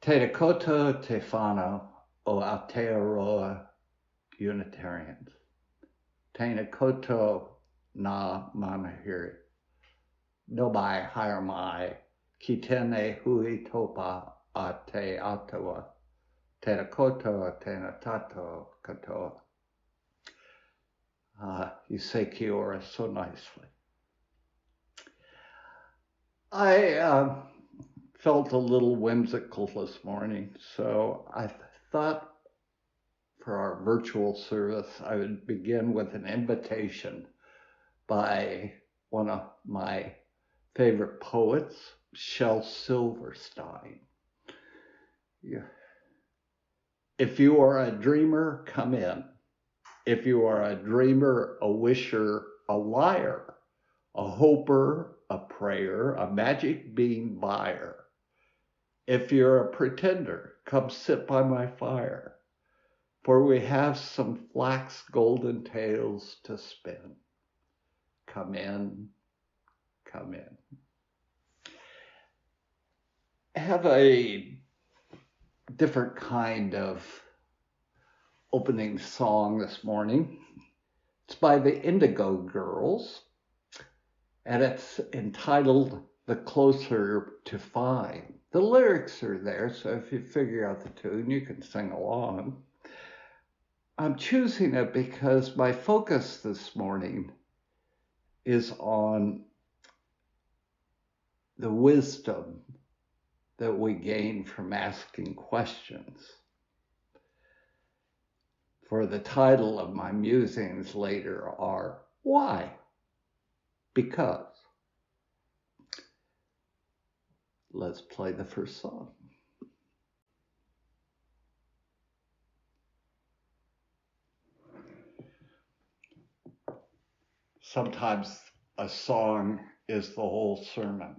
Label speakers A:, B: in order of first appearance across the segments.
A: Te Dakota Te Whānau o Aotearoa Unitarians. Tēnā koutou nā manahiri. No mai haere mai ki tēnei hui topa a te atua. Tēnā koutou tēnā tātou katoa. You say ki ora so nicely. I felt a little whimsical this morning, so I thought for our virtual service, I would begin with an invitation by one of my favorite poets, Shel Silverstein. If you are a dreamer, come in. If you are a dreamer, a wisher, a liar, a hoper, a prayer, a magic bean buyer. If you're a pretender, come sit by my fire, for we have some flax golden tales to spin. Come in, come in. I have a different kind of opening song this morning. It's by the Indigo Girls, and it's entitled The Closer to Fine. The lyrics are there, so if you figure out the tune, you can sing along. I'm choosing it because my focus this morning is on the wisdom that we gain from asking questions. For the title of my musings later are, why? Because. Let's play the first song. Sometimes a song is the whole sermon.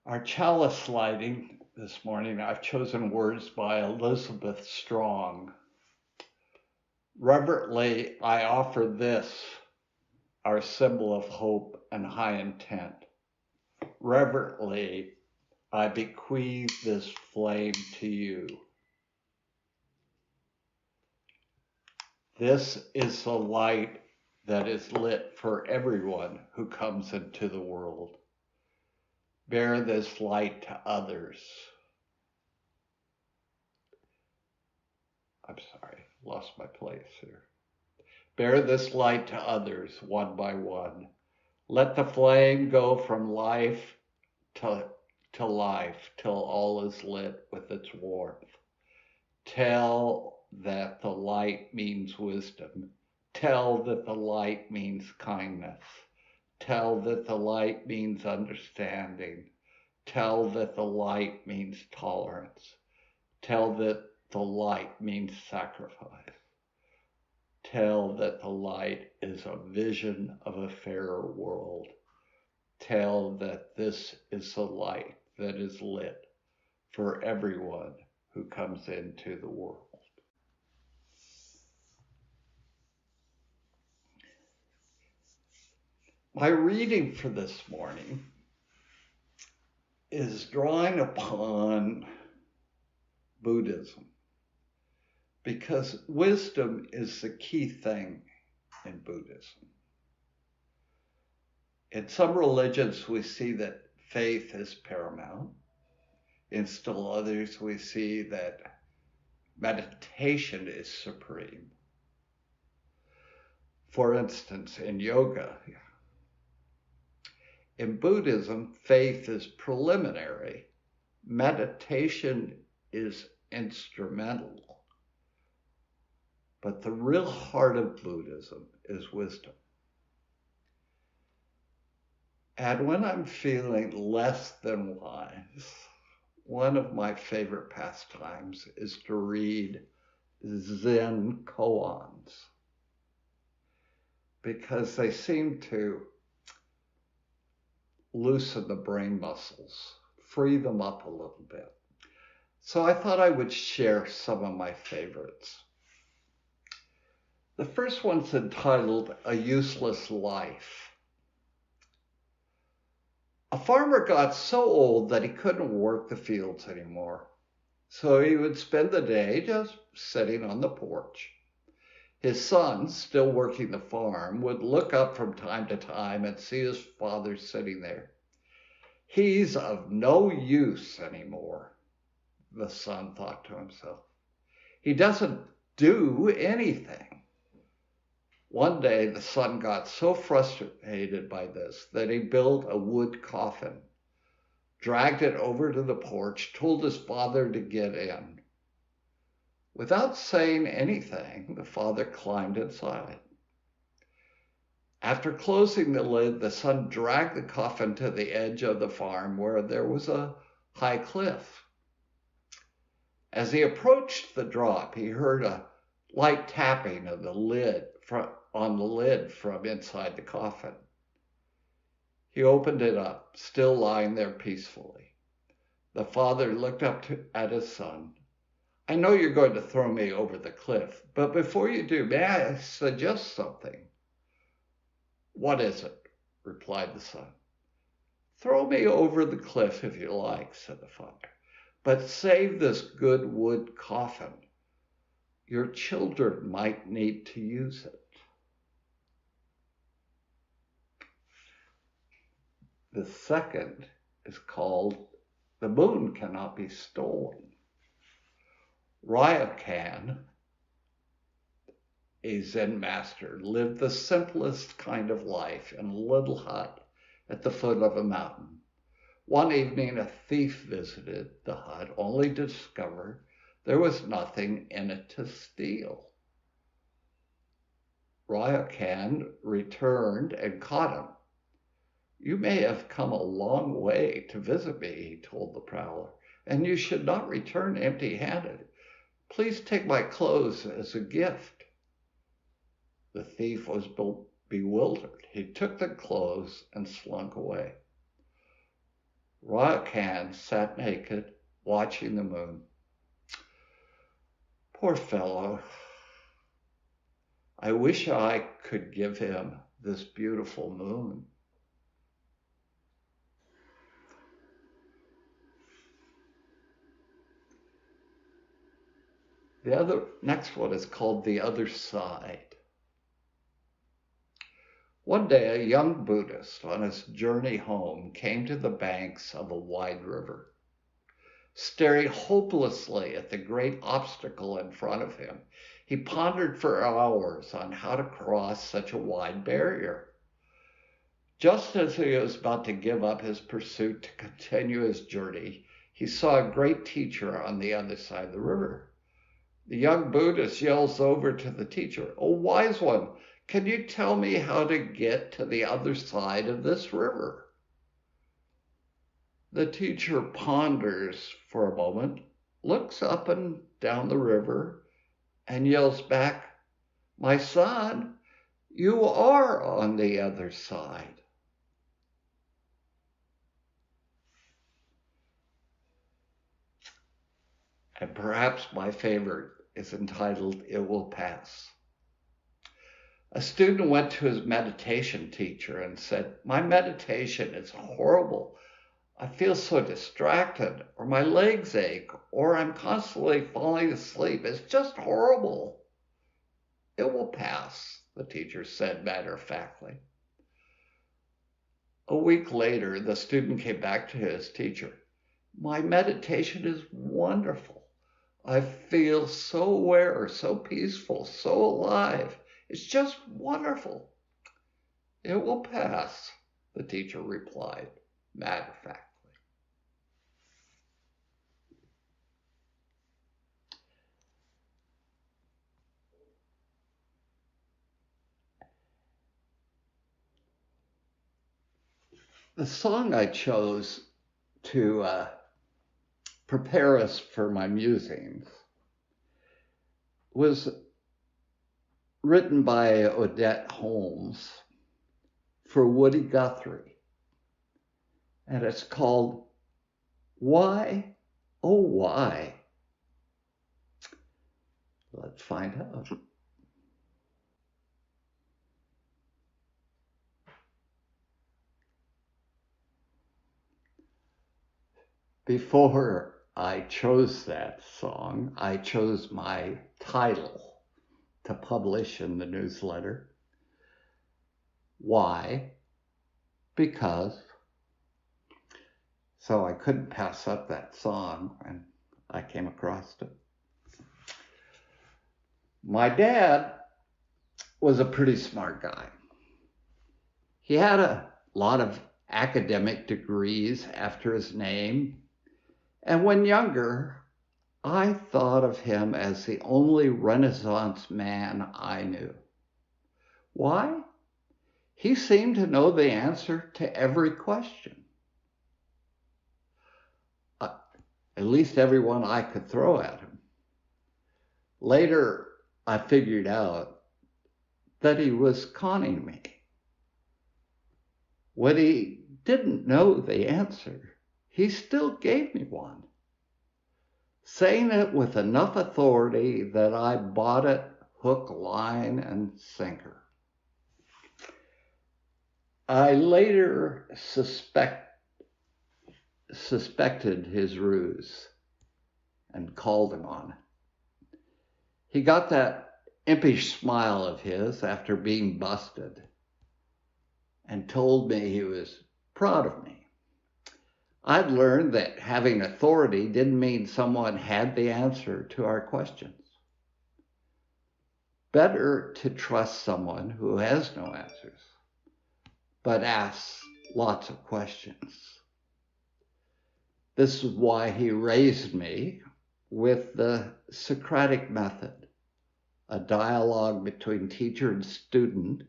A: Our chalice lighting this morning, I've chosen words by Elizabeth Strong. Reverently, I offer this, our symbol of hope and high intent. Reverently, I bequeath this flame to you. This is the light that is lit for everyone who comes into the world. Bear this light to others. I'm sorry, lost my place here. Bear this light to others one by one. Let the flame go from life to life till all is lit with its warmth. Tell that the light means wisdom. Tell that the light means kindness. Tell that the light means understanding. Tell that the light means tolerance. Tell that the light means sacrifice. Tell that the light is a vision of a fairer world. Tell that this is the light that is lit for everyone who comes into the world. My reading for this morning is drawing upon Buddhism, because wisdom is the key thing in Buddhism. In some religions, we see that faith is paramount. In still others, we see that meditation is supreme. For instance, in yoga, in Buddhism, faith is preliminary. Meditation is instrumental. But the real heart of Buddhism is wisdom. And when I'm feeling less than wise, one of my favorite pastimes is to read Zen koans, because they seem to loosen the brain muscles, free them up a little bit. So I thought I would share some of my favorites. The first one's entitled A Useless Life. A farmer got so old that he couldn't work the fields anymore. So he would spend the day just sitting on the porch. His son, still working the farm, would look up from time to time and see his father sitting there. He's of no use anymore, the son thought to himself. He doesn't do anything. One day, the son got so frustrated by this that he built a wood coffin, dragged it over to the porch, told his father to get in. Without saying anything, the father climbed inside. After closing the lid, the son dragged the coffin to the edge of the farm where there was a high cliff. As he approached the drop, he heard a light tapping of the lid on the lid from inside the coffin. He opened it up, still lying there peacefully. The father looked up at his son. I know you're going to throw me over the cliff, but before you do, may I suggest something? What is it? Replied the son. Throw me over the cliff if you like, said the father, but save this good wood coffin. Your children might need to use it. The second is called The Moon Cannot Be Stolen. Ryokan, a Zen master, lived the simplest kind of life in a little hut at the foot of a mountain. One evening, a thief visited the hut, only to discover there was nothing in it to steal. Ryokan returned and caught him. You may have come a long way to visit me, he told the prowler, and you should not return empty-handed. Please take my clothes as a gift. The thief was bewildered. He took the clothes and slunk away. Ryokan sat naked, watching the moon. Poor fellow. I wish I could give him this beautiful moon. The next one is called The Other Side. One day, a young Buddhist on his journey home came to the banks of a wide river. Staring hopelessly at the great obstacle in front of him, he pondered for hours on how to cross such a wide barrier. Just as he was about to give up his pursuit to continue his journey, he saw a great teacher on the other side of the river. The young Buddhist yells over to the teacher, "Oh, wise one, can you tell me how to get to the other side of this river?" The teacher ponders for a moment, looks up and down the river, and yells back, "My son, you are on the other side." And perhaps my favorite is entitled, It Will Pass. A student went to his meditation teacher and said, "My meditation is horrible. I feel so distracted, or my legs ache, or I'm constantly falling asleep. It's just horrible." "It will pass," the teacher said matter-of-factly. A week later, the student came back to his teacher. "My meditation is wonderful. I feel so aware, so peaceful, so alive. It's just wonderful." "It will pass," the teacher replied, matter-of-factly. The song I chose to prepare us for my musings was written by Odetta Holmes for Woody Guthrie, and it's called Why, Oh Why? Let's find out. before I chose that song, I chose my title to publish in the newsletter. Why? Because. So I couldn't pass up that song, and I came across it. My dad was a pretty smart guy. He had a lot of academic degrees after his name, and when younger, I thought of him as the only Renaissance man I knew. Why? He seemed to know the answer to every question. At least every one I could throw at him. Later, I figured out that he was conning me. When he didn't know the answer, he still gave me one, saying it with enough authority that I bought it hook, line, and sinker. I later suspected his ruse and called him on it. He got that impish smile of his after being busted and told me he was proud of me. I'd learned that having authority didn't mean someone had the answer to our questions. Better to trust someone who has no answers, but asks lots of questions. This is why he raised me with the Socratic method, a dialogue between teacher and student,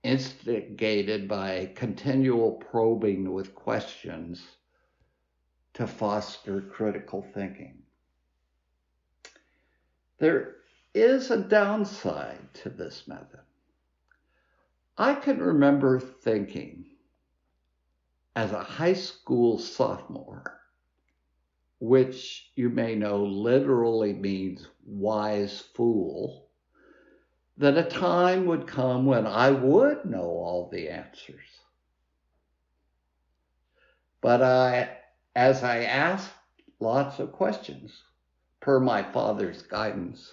A: instigated by continual probing with questions to foster critical thinking. There is a downside to this method. I can remember thinking, as a high school sophomore, which you may know literally means wise fool, that a time would come when I would know all the answers. But as I asked lots of questions, per my father's guidance,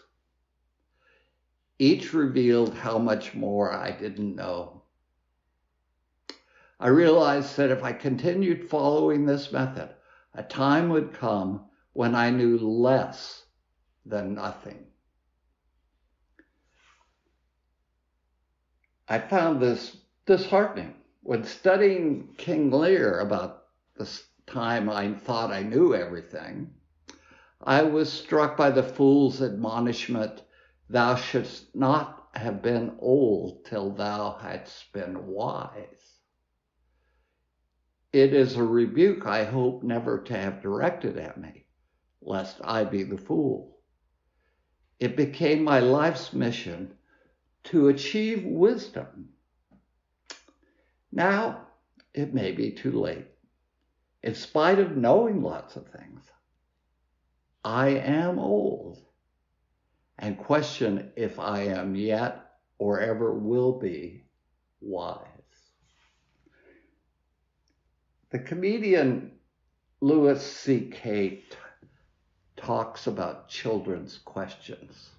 A: each revealed how much more I didn't know. I realized that if I continued following this method, a time would come when I knew less than nothing. I found this disheartening. When studying King Lear about this time I thought I knew everything, I was struck by the fool's admonishment, "Thou shouldst not have been old till thou hadst been wise." It is a rebuke I hope never to have directed at me, lest I be the fool. It became my life's mission to achieve wisdom. Now, it may be too late. In spite of knowing lots of things, I am old and question if I am yet or ever will be wise. The comedian Louis C.K. talks about children's questions,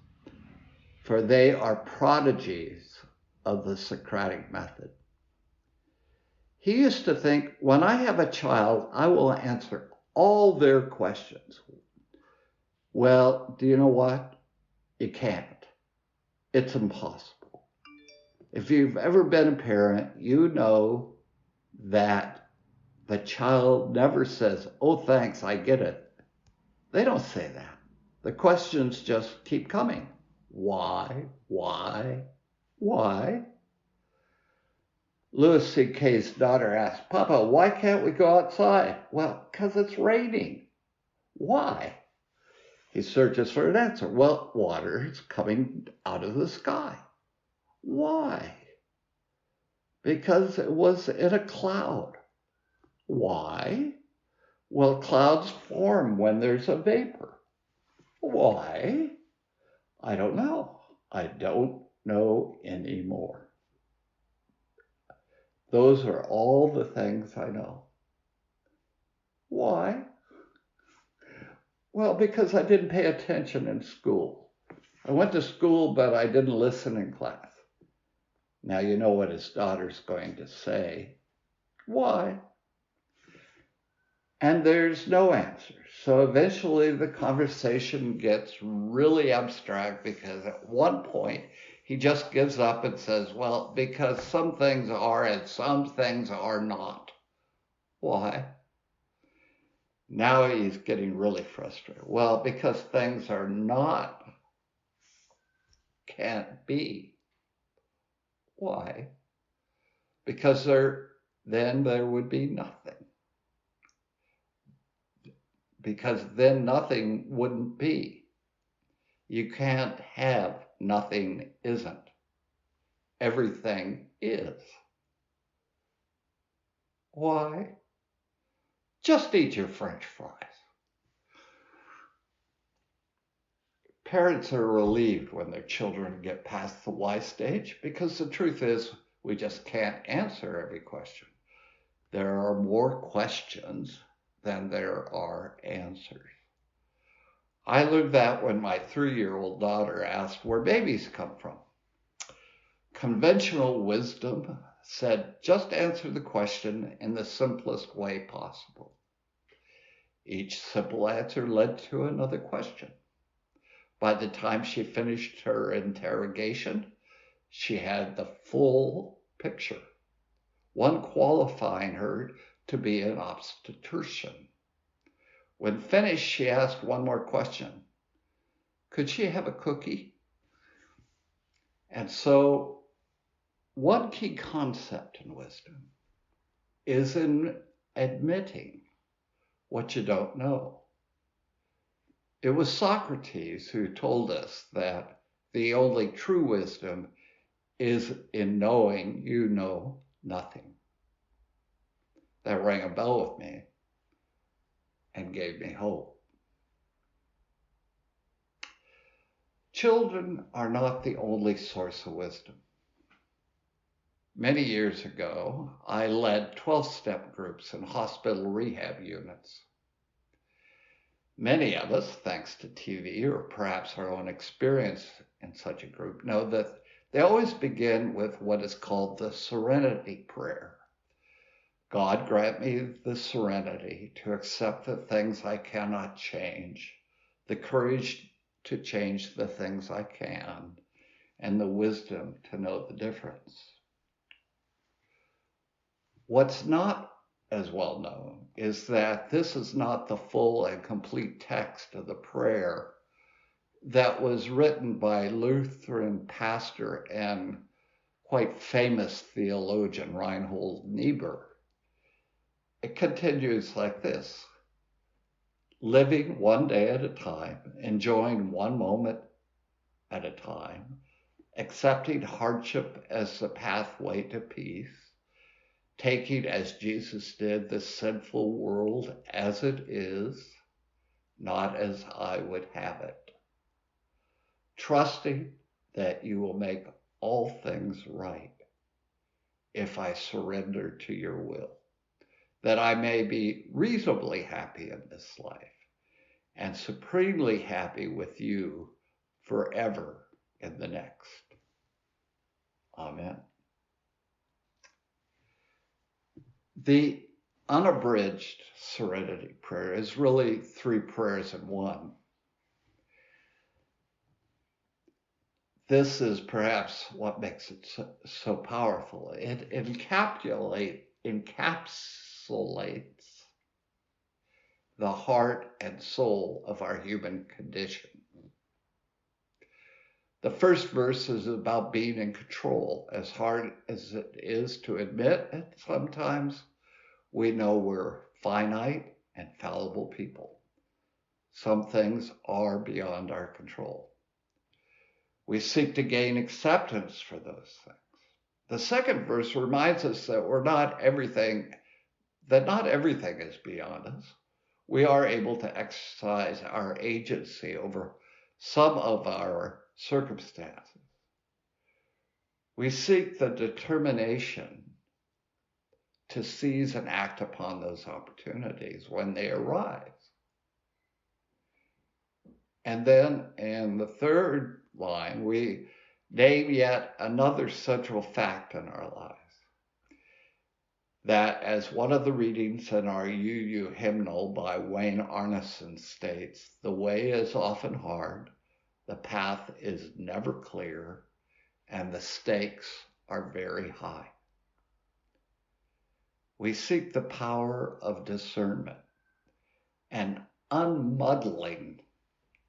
A: for they are prodigies of the Socratic method. He used to think, when I have a child, I will answer all their questions. Well, do you know what? You can't. It's impossible. If you've ever been a parent, you know that the child never says, "Oh, thanks, I get it." They don't say that. The questions just keep coming. Why? Why? Why? Louis C.K.'s daughter asked, "Papa, why can't we go outside?" "Well, because it's raining." "Why?" He searches for an answer. "Well, water is coming out of the sky." "Why?" "Because it was in a cloud." "Why?" "Well, clouds form when there's a vapor." "Why?" "I don't know. I don't know anymore." Those are all the things I know. Why? Well, because I didn't pay attention in school. I went to school, but I didn't listen in class. Now you know what his daughter's going to say. Why? And there's no answer. So eventually the conversation gets really abstract because at one point he just gives up and says, well, because some things are and some things are not. Why? Now he's getting really frustrated. Well, because things are not, can't be. Why? Because then there would be nothing. Because then nothing wouldn't be. You can't have nothing isn't. Everything is. Why? Just eat your French fries. Parents are relieved when their children get past the why stage because the truth is we just can't answer every question. There are more questions than there are answers. I learned that when my 3-year-old daughter asked where babies come from. Conventional wisdom said, just answer the question in the simplest way possible. Each simple answer led to another question. By the time she finished her interrogation, she had the full picture, one qualifying her to be an obstetrician. When finished, she asked one more question. Could she have a cookie? And so one key concept in wisdom is in admitting what you don't know. It was Socrates who told us that the only true wisdom is in knowing you know nothing. That rang a bell with me and gave me hope. Children are not the only source of wisdom. Many years ago, I led 12-step groups in hospital rehab units. Many of us, thanks to TV or perhaps our own experience in such a group, know that they always begin with what is called the serenity prayer. God, grant me the serenity to accept the things I cannot change, the courage to change the things I can, and the wisdom to know the difference. What's not as well known is that this is not the full and complete text of the prayer that was written by Lutheran pastor and quite famous theologian Reinhold Niebuhr. It continues like this: living one day at a time, enjoying one moment at a time, accepting hardship as the pathway to peace, taking as Jesus did the sinful world as it is, not as I would have it, trusting that you will make all things right if I surrender to your will, that I may be reasonably happy in this life and supremely happy with you forever in the next. Amen. The unabridged serenity prayer is really 3 prayers in one. This is perhaps what makes it so powerful. It encapsulates the heart and soul of our human condition. The first verse is about being in control. As hard as it is to admit it sometimes, we know we're finite and fallible people. Some things are beyond our control. We seek to gain acceptance for those things. The second verse reminds us that not everything is beyond us. We are able to exercise our agency over some of our circumstances. We seek the determination to seize and act upon those opportunities when they arise. And then in the third line, we name yet another central fact in our lives. That, as one of the readings in our UU hymnal by Wayne Arneson states, the way is often hard, the path is never clear, and the stakes are very high. We seek the power of discernment and unmuddling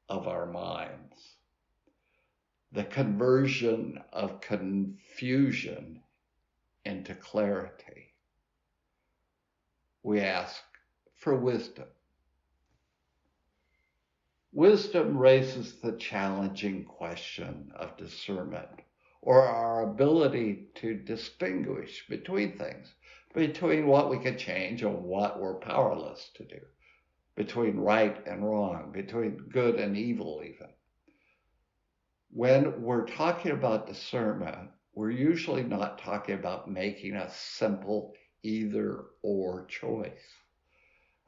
A: of our minds, the conversion of confusion into clarity. We ask for wisdom. Wisdom raises the challenging question of discernment, or our ability to distinguish between things, between what we can change and what we're powerless to do, between right and wrong, between good and evil even. When we're talking about discernment, we're usually not talking about making a simple either or choice,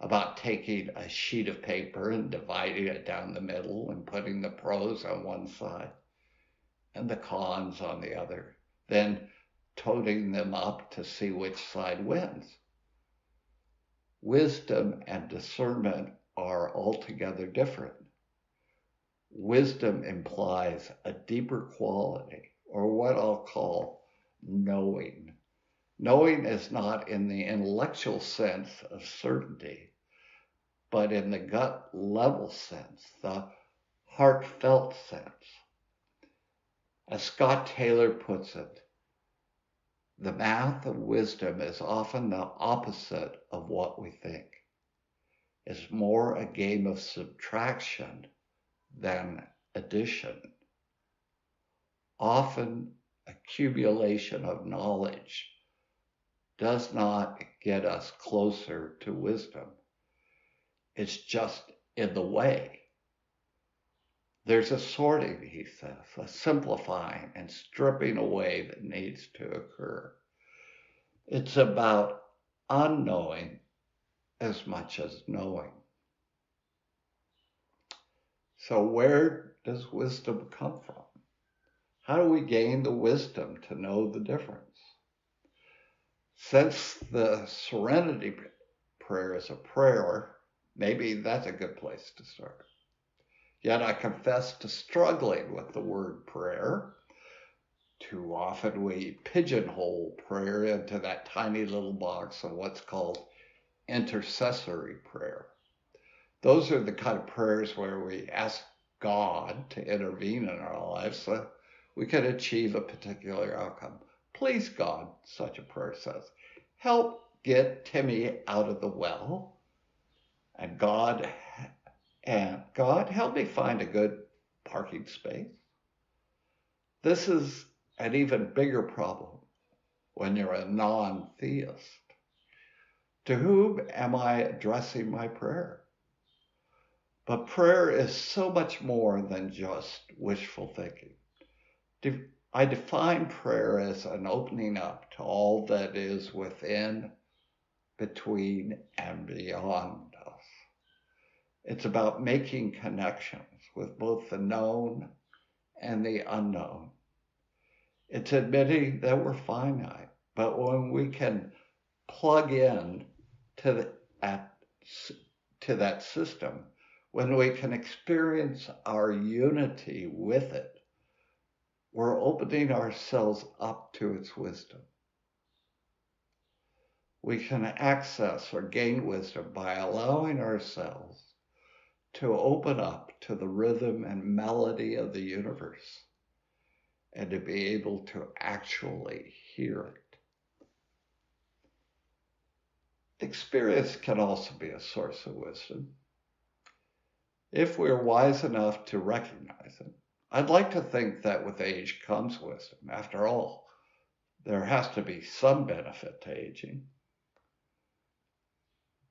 A: about taking a sheet of paper and dividing it down the middle and putting the pros on one side and the cons on the other, then toting them up to see which side wins. Wisdom and discernment are altogether different. Wisdom implies a deeper quality, or what I'll call knowing. Knowing is not in the intellectual sense of certainty, but in the gut level sense, the heartfelt sense. As Scott Taylor puts it, the math of wisdom is often the opposite of what we think. It's more a game of subtraction than addition. Often, accumulation of knowledge does not get us closer to wisdom. It's just in the way. There's a sorting, he says, a simplifying and stripping away that needs to occur. It's about unknowing as much as knowing. So where does wisdom come from? How do we gain the wisdom to know the difference? Since the Serenity Prayer is a prayer, maybe that's a good place to start. Yet I confess to struggling with the word prayer. Too often we pigeonhole prayer into that tiny little box of what's called intercessory prayer. Those are the kind of prayers where we ask God to intervene in our lives so we can achieve a particular outcome. Please, God, such a prayer says, help get Timmy out of the well. And God, help me find a good parking space. This is an even bigger problem when you're a non-theist. To whom am I addressing my prayer? But prayer is so much more than just wishful thinking. I define prayer as an opening up to all that is within, between, and beyond us. It's about making connections with both the known and the unknown. It's admitting that we're finite, but when we can plug in to that system, when we can experience our unity with it, we're opening ourselves up to its wisdom. We can access or gain wisdom by allowing ourselves to open up to the rhythm and melody of the universe and to be able to actually hear it. Experience can also be a source of wisdom, if we're wise enough to recognize it. I'd like to think that with age comes wisdom. After all, there has to be some benefit to aging.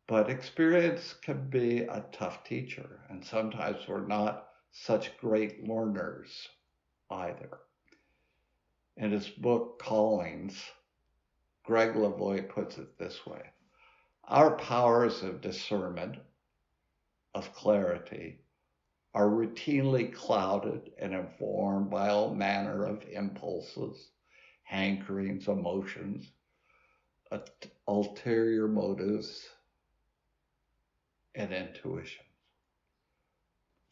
A: But experience can be a tough teacher, and sometimes we're not such great learners either. In his book, Callings, Greg Lavoie puts it this way: our powers of discernment, of clarity, are routinely clouded and informed by all manner of impulses, hankerings, emotions, ulterior motives, and intuitions.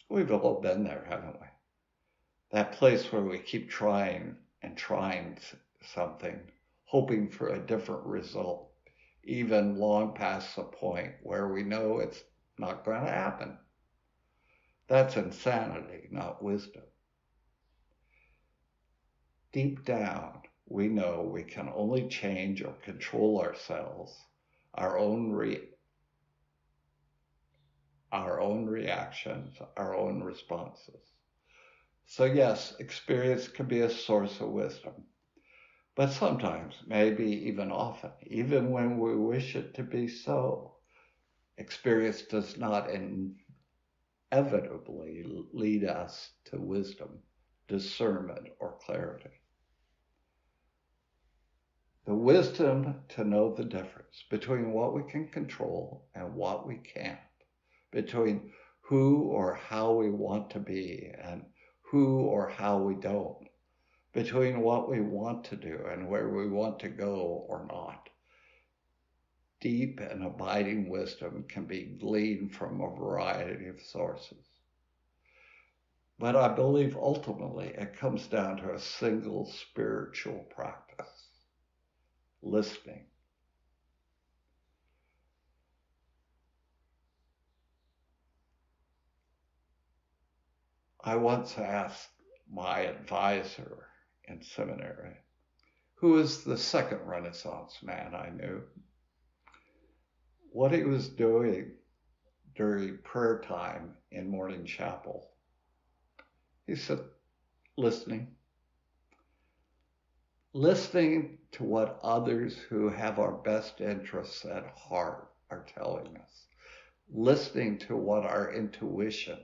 A: We've all been there, haven't we? That place where we keep trying and trying something, hoping for a different result, even long past the point where we know it's not going to happen. That's insanity, not wisdom. Deep down, we know we can only change or control ourselves, our own reactions, our own responses. So yes, experience can be a source of wisdom, but sometimes, maybe even often, even when we wish it to be so, experience does not inevitably lead us to wisdom, discernment, or clarity. The wisdom to know the difference between what we can control and what we can't, between who or how we want to be and who or how we don't, between what we want to do and where we want to go or not. Deep and abiding wisdom can be gleaned from a variety of sources. But I believe ultimately it comes down to a single spiritual practice: listening. I once asked my advisor in seminary, who was the second Renaissance man I knew, what he was doing during prayer time in morning chapel. He said, listening. Listening to what others who have our best interests at heart are telling us. Listening to what our intuition,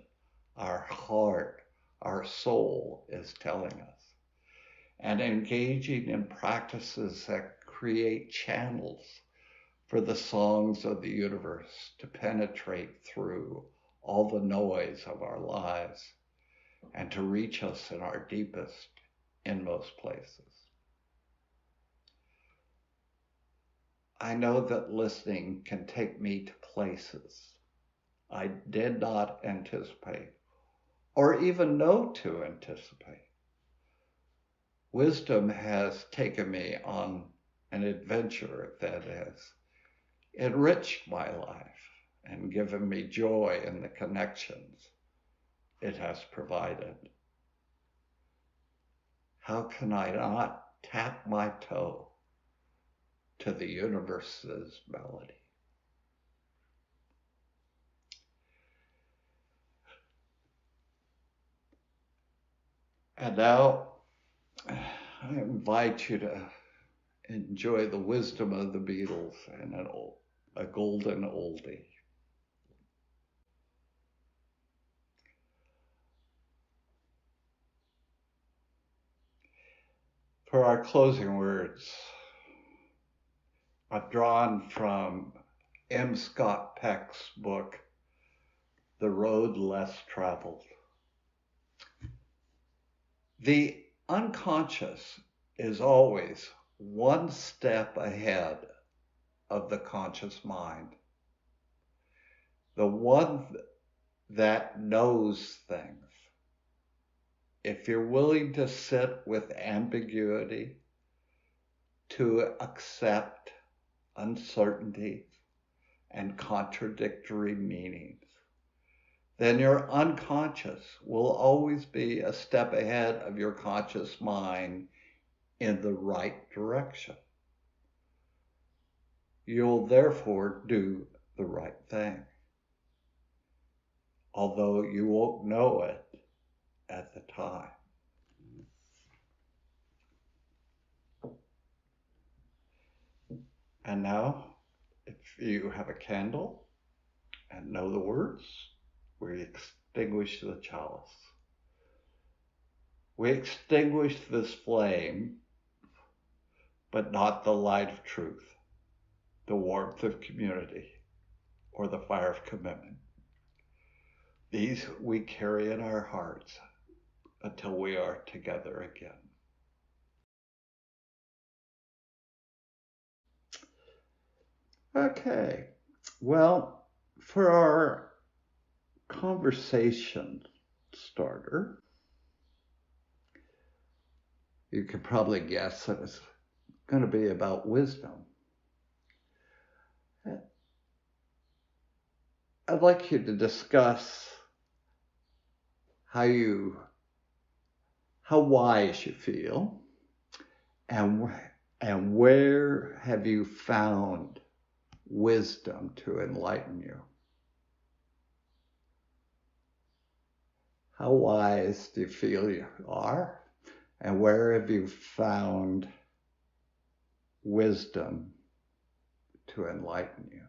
A: our heart, our soul is telling us. And engaging in practices that create channels for the songs of the universe to penetrate through all the noise of our lives and to reach us in our deepest, inmost places. I know that listening can take me to places I did not anticipate or even know to anticipate. Wisdom has taken me on an adventure that has enriched my life and given me joy in the connections it has provided. How can I not tap my toe to the universe's melody? And now I invite you to enjoy the wisdom of the Beatles and a golden oldie. For our closing words, I've drawn from M. Scott Peck's book, The Road Less Traveled. The unconscious is always one step ahead of the conscious mind. The one that knows things. If you're willing to sit with ambiguity, to accept uncertainty and contradictory meanings, then your unconscious will always be a step ahead of your conscious mind in the right direction. You'll therefore do the right thing, although you won't know it at the time. And now, if you have a candle and know the words, we extinguish the chalice. We extinguish this flame, but not the light of truth, the warmth of community, or the fire of commitment. These we carry in our hearts until we are together again. Okay, well, for our conversation starter, you could probably guess that it's going to be about wisdom. I'd like you to discuss how wise you feel, and where have you found wisdom to enlighten you? How wise do you feel you are, and where have you found wisdom to enlighten you?